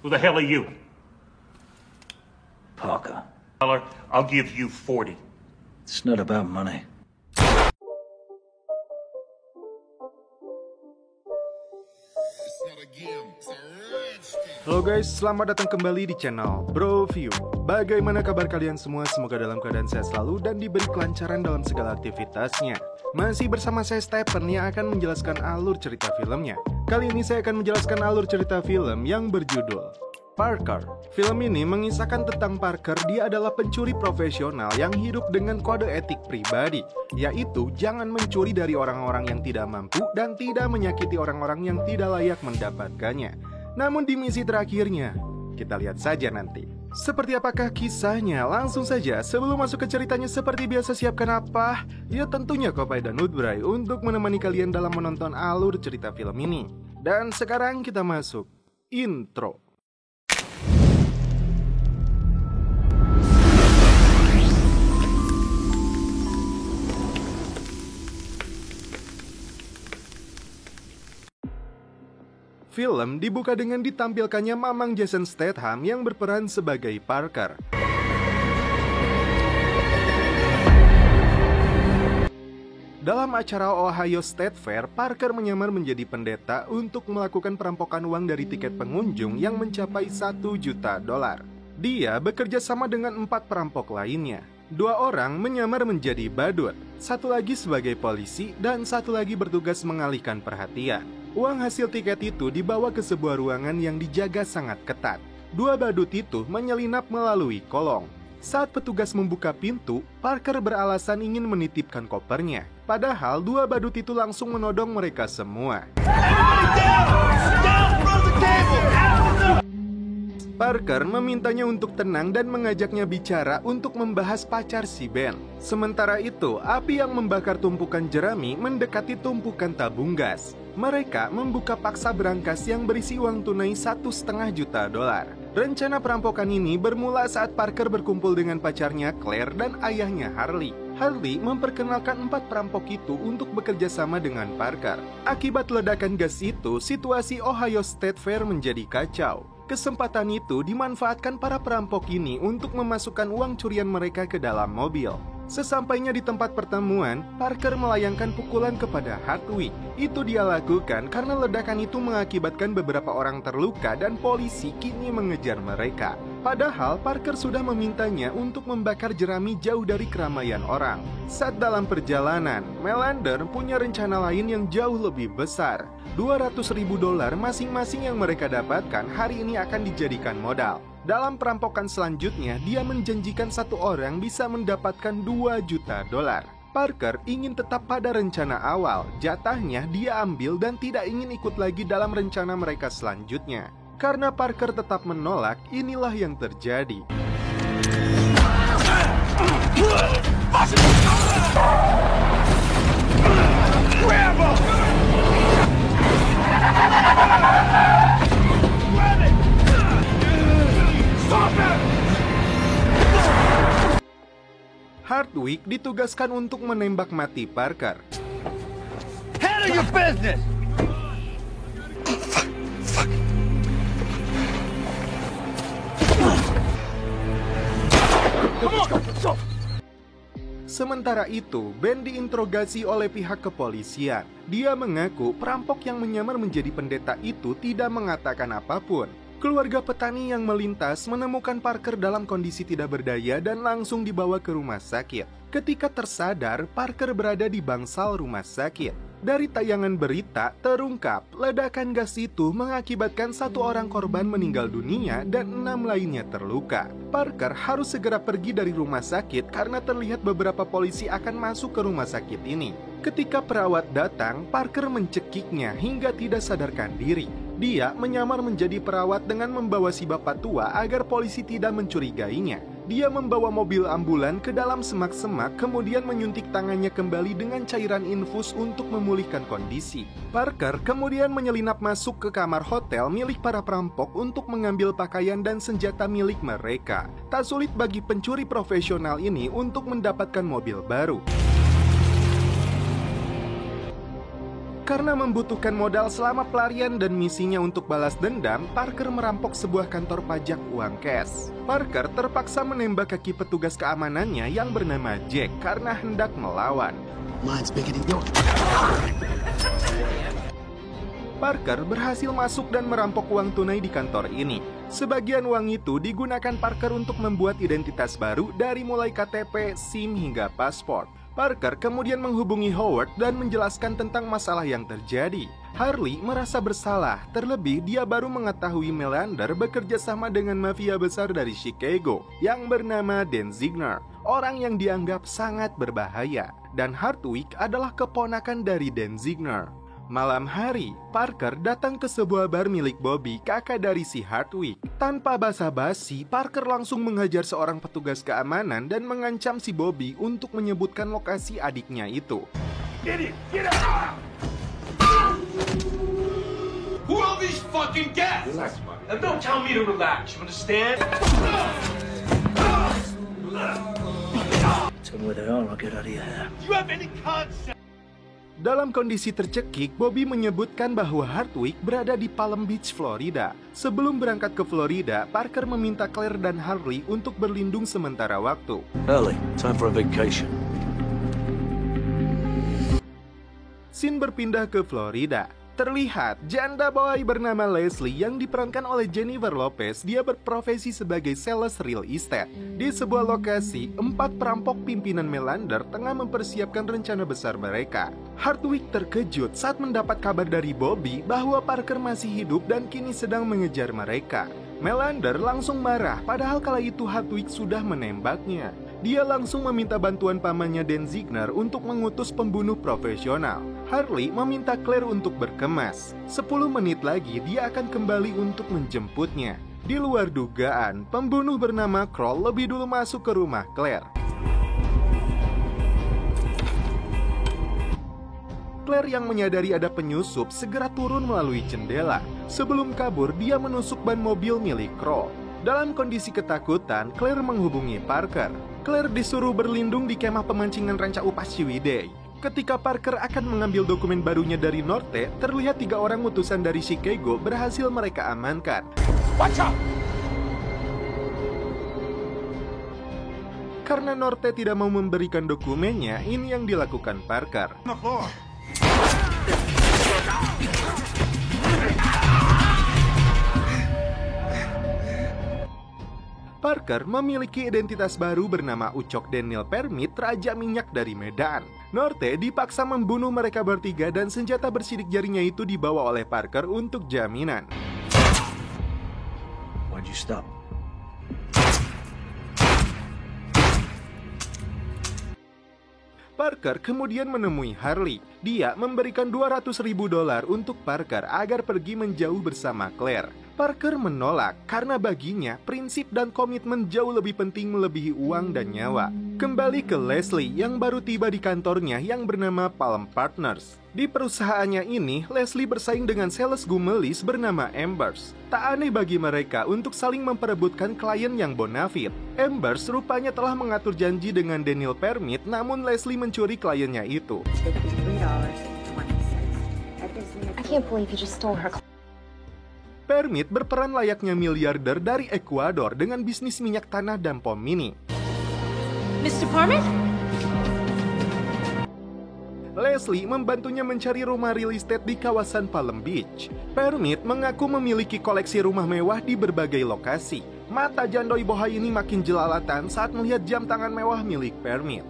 Who the hell are you? Parker. I'll give you 40. It's not about money. Halo guys, selamat datang kembali di channel Bro View. Bagaimana kabar kalian semua? Semoga dalam keadaan sehat selalu dan diberi kelancaran dalam segala aktivitasnya. Masih bersama saya Stephen yang akan menjelaskan alur cerita filmnya. Kali ini saya akan menjelaskan alur cerita film yang berjudul Parker. Film ini mengisahkan tentang Parker. Dia adalah pencuri profesional yang hidup dengan kode etik pribadi, yaitu jangan mencuri dari orang-orang yang tidak mampu dan tidak menyakiti orang-orang yang tidak layak mendapatkannya. Namun di misi terakhirnya, kita lihat saja nanti. Seperti apakah kisahnya? Langsung saja, sebelum masuk ke ceritanya seperti biasa siapkan apa? Ya tentunya kopi dan Nutbray untuk menemani kalian dalam menonton alur cerita film ini. Dan sekarang kita masuk intro. Film dibuka dengan ditampilkannya Mamang Jason Statham yang berperan sebagai Parker. Dalam acara Ohio State Fair, Parker menyamar menjadi pendeta untuk melakukan perampokan uang dari tiket pengunjung yang mencapai $1 juta. Dia bekerja sama dengan 4 perampok lainnya. 2 orang menyamar menjadi badut, 1 lagi sebagai polisi, dan 1 lagi bertugas mengalihkan perhatian. Uang hasil tiket itu dibawa ke sebuah ruangan yang dijaga sangat ketat. 2 badut itu menyelinap melalui kolong. Saat petugas membuka pintu, Parker beralasan ingin menitipkan kopernya. Padahal 2 badut itu langsung menodong mereka semua. Parker memintanya untuk tenang dan mengajaknya bicara untuk membahas pacar si Ben. Sementara itu, api yang membakar tumpukan jerami mendekati tumpukan tabung gas. Mereka membuka paksa berangkas yang berisi uang tunai $1,5 juta. Rencana perampokan ini bermula saat Parker berkumpul dengan pacarnya Claire dan ayahnya Harley. Harley memperkenalkan 4 perampok itu untuk bekerja sama dengan Parker. Akibat ledakan gas itu, situasi Ohio State Fair menjadi kacau. Kesempatan itu dimanfaatkan para perampok ini untuk memasukkan uang curian mereka ke dalam mobil. Sesampainya di tempat pertemuan, Parker melayangkan pukulan kepada Hardwick. Itu dia lakukan karena ledakan itu mengakibatkan beberapa orang terluka dan polisi kini mengejar mereka. Padahal Parker sudah memintanya untuk membakar jerami jauh dari keramaian orang. Saat dalam perjalanan, Melander punya rencana lain yang jauh lebih besar. $200.000 masing-masing yang mereka dapatkan hari ini akan dijadikan modal. Dalam perampokan selanjutnya, dia menjanjikan 1 orang bisa mendapatkan $2 juta. Parker ingin tetap pada rencana awal, jatahnya dia ambil dan tidak ingin ikut lagi dalam rencana mereka selanjutnya. Karena Parker tetap menolak, inilah yang terjadi. Hardwick ditugaskan untuk menembak mati Parker. Handle your business! Sementara itu, Ben diinterogasi oleh pihak kepolisian. Dia mengaku perampok yang menyamar menjadi pendeta itu tidak mengatakan apapun. Keluarga petani yang melintas menemukan Parker dalam kondisi tidak berdaya dan langsung dibawa ke rumah sakit. Ketika tersadar, Parker berada di bangsal rumah sakit. Dari tayangan berita, terungkap ledakan gas itu mengakibatkan 1 orang korban meninggal dunia dan 6 lainnya terluka. Parker harus segera pergi dari rumah sakit karena terlihat beberapa polisi akan masuk ke rumah sakit ini. Ketika perawat datang, Parker mencekiknya hingga tidak sadarkan diri. Dia menyamar menjadi perawat dengan membawa si bapak tua agar polisi tidak mencurigainya. Dia membawa mobil ambulan ke dalam semak-semak, kemudian menyuntik tangannya kembali dengan cairan infus untuk memulihkan kondisi. Parker kemudian menyelinap masuk ke kamar hotel milik para perampok untuk mengambil pakaian dan senjata milik mereka. Tak sulit bagi pencuri profesional ini untuk mendapatkan mobil baru. Karena membutuhkan modal selama pelarian dan misinya untuk balas dendam, Parker merampok sebuah kantor pajak uang cash. Parker terpaksa menembak kaki petugas keamanannya yang bernama Jack karena hendak melawan. Parker berhasil masuk dan merampok uang tunai di kantor ini. Sebagian uang itu digunakan Parker untuk membuat identitas baru dari mulai KTP, SIM hingga paspor. Parker kemudian menghubungi Howard dan menjelaskan tentang masalah yang terjadi. Harley merasa bersalah, terlebih dia baru mengetahui Melander bekerja sama dengan mafia besar dari Chicago yang bernama Dan Ziegler, orang yang dianggap sangat berbahaya. Dan Hardwick adalah keponakan dari Dan Ziegler. Malam hari, Parker datang ke sebuah bar milik Bobby, kakak dari si Hardwick. Tanpa basa-basi, Parker langsung menghajar seorang petugas keamanan dan mengancam si Bobby untuk menyebutkan lokasi adiknya itu. Idiot, get out! Who are these fucking guys? Relax, man. Now don't tell me to relax, you understand? Tell me where they are, I'll get out of your hair. Do you have any concept? Dalam kondisi tercekik, Bobby menyebutkan bahwa Hardwick berada di Palm Beach, Florida. Sebelum berangkat ke Florida, Parker meminta Claire dan Harley untuk berlindung sementara waktu. Early, time for a vacation. Scene berpindah ke Florida. Terlihat janda boy bernama Leslie yang diperankan oleh Jennifer Lopez. Dia berprofesi sebagai sales real estate. Di sebuah lokasi, 4 perampok pimpinan Melander tengah mempersiapkan rencana besar mereka. Hardwick terkejut saat mendapat kabar dari Bobby bahwa Parker masih hidup dan kini sedang mengejar mereka. Melander langsung marah, padahal kala itu Hardwick sudah menembaknya. Dia langsung meminta bantuan pamannya Dan Ziegler untuk mengutus pembunuh profesional. Harley meminta Claire untuk berkemas. 10 menit lagi dia akan kembali untuk menjemputnya. Di luar dugaan, pembunuh bernama Kroll lebih dulu masuk ke rumah Claire. Claire yang menyadari ada penyusup segera turun melalui jendela. Sebelum kabur, dia menusuk ban mobil milik Kroll. Dalam kondisi ketakutan, Claire menghubungi Parker. Claire disuruh berlindung di kemah pemancingan ranca upas Ciwidey. Ketika Parker akan mengambil dokumen barunya dari Norte, terlihat 3 orang utusan dari Chicago berhasil mereka amankan. Watch out! Karena Norte tidak mau memberikan dokumennya, ini yang dilakukan Parker. On the floor. Parker memiliki identitas baru bernama Ucok Daniel Permit, Raja Minyak dari Medan. Norte dipaksa membunuh mereka bertiga dan senjata bersidik jarinya itu dibawa oleh Parker untuk jaminan. Why'd you stop? Parker kemudian menemui Harley. Dia memberikan $200.000 untuk Parker agar pergi menjauh bersama Claire. Parker menolak karena baginya prinsip dan komitmen jauh lebih penting melebihi uang dan nyawa. Kembali ke Leslie yang baru tiba di kantornya yang bernama Palm Partners. Di perusahaannya ini, Leslie bersaing dengan sales gumelis bernama Embers. Tak aneh bagi mereka untuk saling memperebutkan klien yang bonafit. Embers rupanya telah mengatur janji dengan Daniel Permit, namun Leslie mencuri kliennya itu. I can't believe you just stole her. Permit berperan layaknya miliarder dari Ekuador dengan bisnis minyak tanah dan pom mini. Mr. Parmit? Leslie membantunya mencari rumah real estate di kawasan Palm Beach. Permit mengaku memiliki koleksi rumah mewah di berbagai lokasi. Mata jandoi bohai ini makin jelalatan saat melihat jam tangan mewah milik Permit.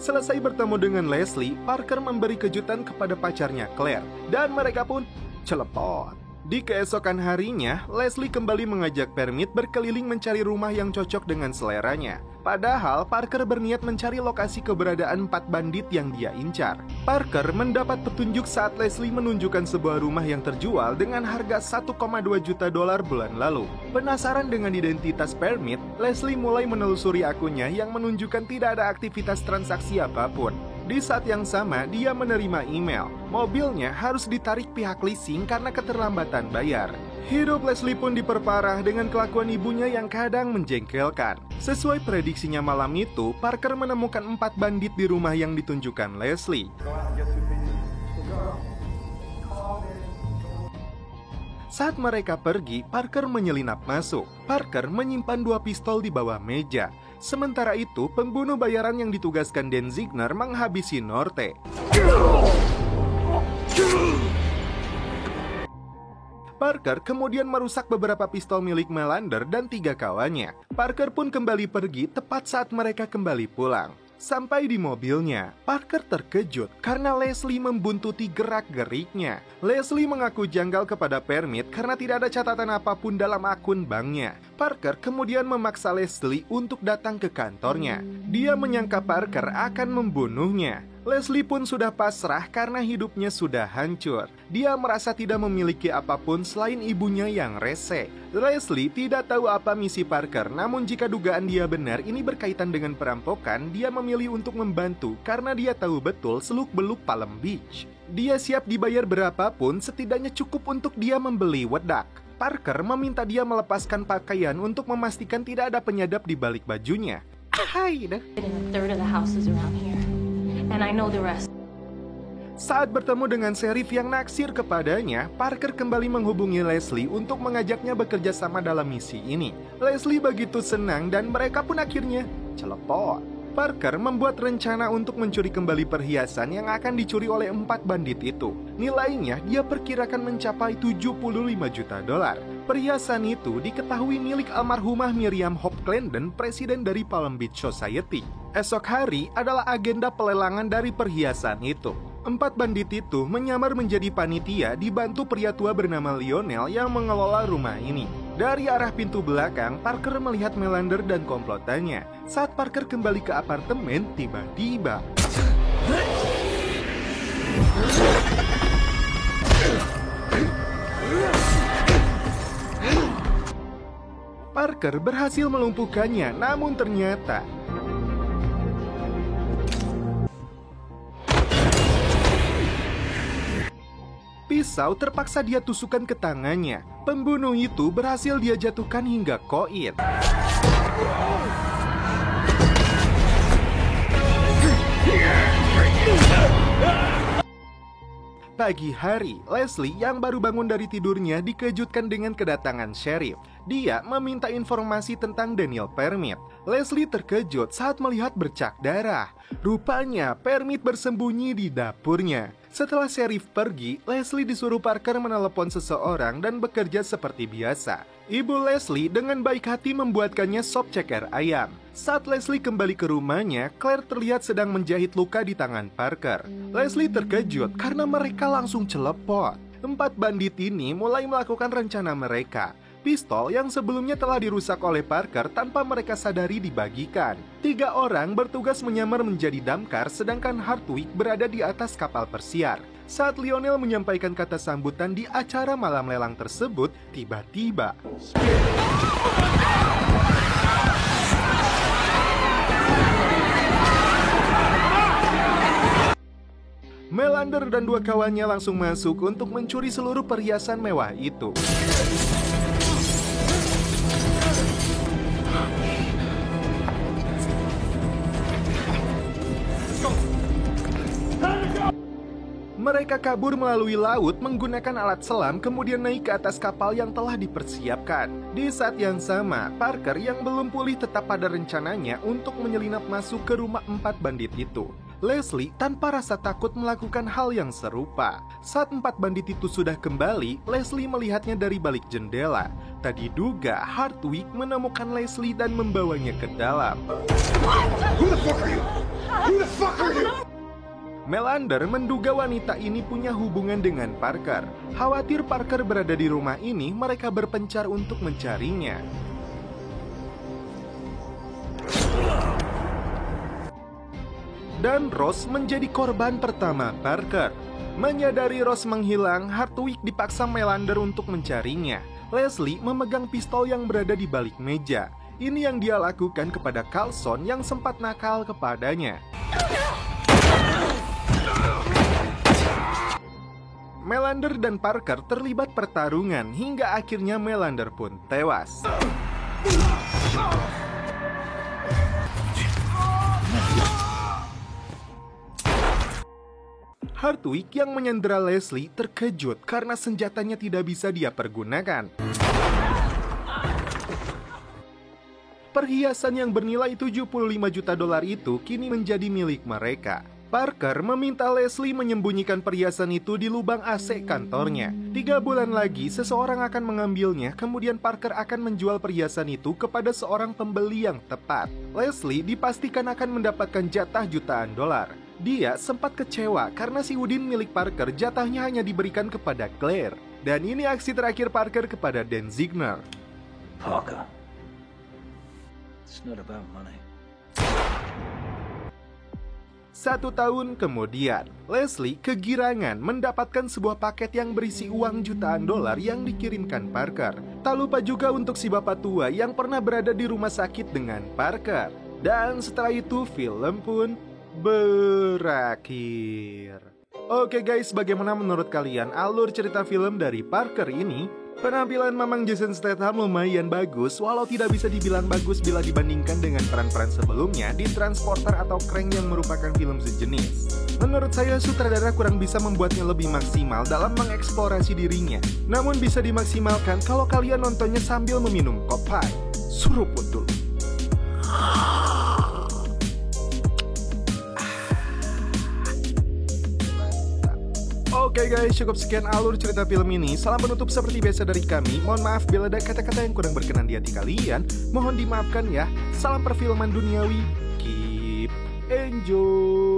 Selesai bertemu dengan Leslie, Parker memberi kejutan kepada pacarnya Claire, dan mereka pun celepot. Di keesokan harinya, Leslie kembali mengajak Permit berkeliling mencari rumah yang cocok dengan seleranya. Padahal Parker berniat mencari lokasi keberadaan 4 bandit yang dia incar. Parker mendapat petunjuk saat Leslie menunjukkan sebuah rumah yang terjual dengan harga $1,2 juta bulan lalu. Penasaran dengan identitas Permit, Leslie mulai menelusuri akunnya yang menunjukkan tidak ada aktivitas transaksi apapun. Di saat yang sama, dia menerima email. Mobilnya harus ditarik pihak leasing karena keterlambatan bayar. Hidup Leslie pun diperparah dengan kelakuan ibunya yang kadang menjengkelkan. Sesuai prediksinya malam itu, Parker menemukan 4 bandit di rumah yang ditunjukkan Leslie. Saat mereka pergi, Parker menyelinap masuk. Parker menyimpan 2 pistol di bawah meja. Sementara itu, pembunuh bayaran yang ditugaskan Dan Ziegler menghabisi Norte. Parker kemudian merusak beberapa pistol milik Melander dan 3 kawannya. Parker pun kembali pergi tepat saat mereka kembali pulang. Sampai di mobilnya, Parker terkejut karena Leslie membuntuti gerak-geriknya. Leslie mengaku janggal kepada Permit karena tidak ada catatan apapun dalam akun banknya. Parker kemudian memaksa Leslie untuk datang ke kantornya. Dia menyangka Parker akan membunuhnya. Leslie pun sudah pasrah karena hidupnya sudah hancur. Dia merasa tidak memiliki apapun selain ibunya yang rese. Leslie tidak tahu apa misi Parker, namun jika dugaan dia benar ini berkaitan dengan perampokan, dia memilih untuk membantu karena dia tahu betul seluk-beluk Palm Beach. Dia siap dibayar berapapun, setidaknya cukup untuk dia membeli wedak. Parker meminta dia melepaskan pakaian untuk memastikan tidak ada penyadap di balik bajunya. Hai dah. And I know the rest. Saat bertemu dengan sheriff yang naksir kepadanya, Parker kembali menghubungi Leslie untuk mengajaknya bekerja sama dalam misi ini. Leslie begitu senang dan mereka pun akhirnya celepot. Parker membuat rencana untuk mencuri kembali perhiasan yang akan dicuri oleh 4 bandit itu. Nilainya dia perkirakan mencapai $75 juta. Perhiasan itu diketahui milik almarhumah Miriam Hope Clarendon, presiden dari Palm Beach Society. Esok hari adalah agenda pelelangan dari perhiasan itu. 4 bandit itu menyamar menjadi panitia dibantu pria tua bernama Lionel yang mengelola rumah ini. Dari arah pintu belakang, Parker melihat Melander dan komplotannya. Saat Parker kembali ke apartemen, tiba-tiba Parker berhasil melumpuhkannya, namun ternyata pisau terpaksa dia tusukkan ke tangannya. Pembunuh itu berhasil dia jatuhkan hingga koin. Pagi hari, Leslie yang baru bangun dari tidurnya dikejutkan dengan kedatangan sheriff. Dia meminta informasi tentang Daniel Permit. Leslie terkejut saat melihat bercak darah. Rupanya Permit bersembunyi di dapurnya. Setelah sheriff pergi, Leslie disuruh Parker menelepon seseorang dan bekerja seperti biasa. Ibu Leslie dengan baik hati membuatkannya sop ceker ayam. Saat Leslie kembali ke rumahnya, Claire terlihat sedang menjahit luka di tangan Parker. Leslie terkejut karena mereka langsung celepot. 4 bandit ini mulai melakukan rencana mereka. Pistol yang sebelumnya telah dirusak oleh Parker tanpa mereka sadari dibagikan. 3 orang bertugas menyamar menjadi damkar sedangkan Hartwig berada di atas kapal persiar. Saat Lionel menyampaikan kata sambutan di acara malam lelang tersebut, tiba-tiba Melander dan 2 kawannya langsung masuk untuk mencuri seluruh perhiasan mewah itu. Mereka kabur melalui laut menggunakan alat selam kemudian naik ke atas kapal yang telah dipersiapkan. Di saat yang sama, Parker yang belum pulih tetap pada rencananya untuk menyelinap masuk ke rumah 4 bandit itu. Leslie tanpa rasa takut melakukan hal yang serupa. Saat 4 bandit itu sudah kembali, Leslie melihatnya dari balik jendela. Tak diduga, Hartwig menemukan Leslie dan membawanya ke dalam. Who the fuck are you? Who the fuck are you? Melander menduga wanita ini punya hubungan dengan Parker. Khawatir Parker berada di rumah ini, mereka berpencar untuk mencarinya. Dan Ross menjadi korban pertama Parker. Menyadari Ross menghilang, Hartwig dipaksa Melander untuk mencarinya. Leslie memegang pistol yang berada di balik meja. Ini yang dia lakukan kepada Carlson yang sempat nakal kepadanya. Melander dan Parker terlibat pertarungan hingga akhirnya Melander pun tewas. Hartwig yang menyandera Leslie terkejut karena senjatanya tidak bisa dia pergunakan. Perhiasan yang bernilai 75 juta dolar itu kini menjadi milik mereka. Parker meminta Leslie menyembunyikan perhiasan itu di lubang AC kantornya. 3 bulan lagi seseorang akan mengambilnya, kemudian Parker akan menjual perhiasan itu kepada seorang pembeli yang tepat. Leslie dipastikan akan mendapatkan jatah jutaan dolar. Dia sempat kecewa karena si Udin milik Parker jatahnya hanya diberikan kepada Claire. Dan ini aksi terakhir Parker kepada Dan Ziegler. Parker. It's not about money. 1 tahun kemudian, Leslie kegirangan mendapatkan sebuah paket yang berisi uang jutaan dolar yang dikirimkan Parker. Tak lupa juga untuk si bapak tua yang pernah berada di rumah sakit dengan Parker. Dan setelah itu film pun berakhir. Oke guys, bagaimana menurut kalian alur cerita film dari Parker ini? Penampilan Mamang Jason Statham lumayan bagus, walau tidak bisa dibilang bagus bila dibandingkan dengan peran-peran sebelumnya di Transporter atau Crank yang merupakan film sejenis. Menurut saya, sutradara kurang bisa membuatnya lebih maksimal dalam mengeksplorasi dirinya. Namun bisa dimaksimalkan kalau kalian nontonnya sambil meminum kopi. Suruput dulu. Oke guys, cukup sekian alur cerita film ini. Salam penutup seperti biasa dari kami. Mohon maaf bila ada kata-kata yang kurang berkenan di hati kalian. Mohon dimaafkan ya. Salam perfilman duniawi. Keep enjoy.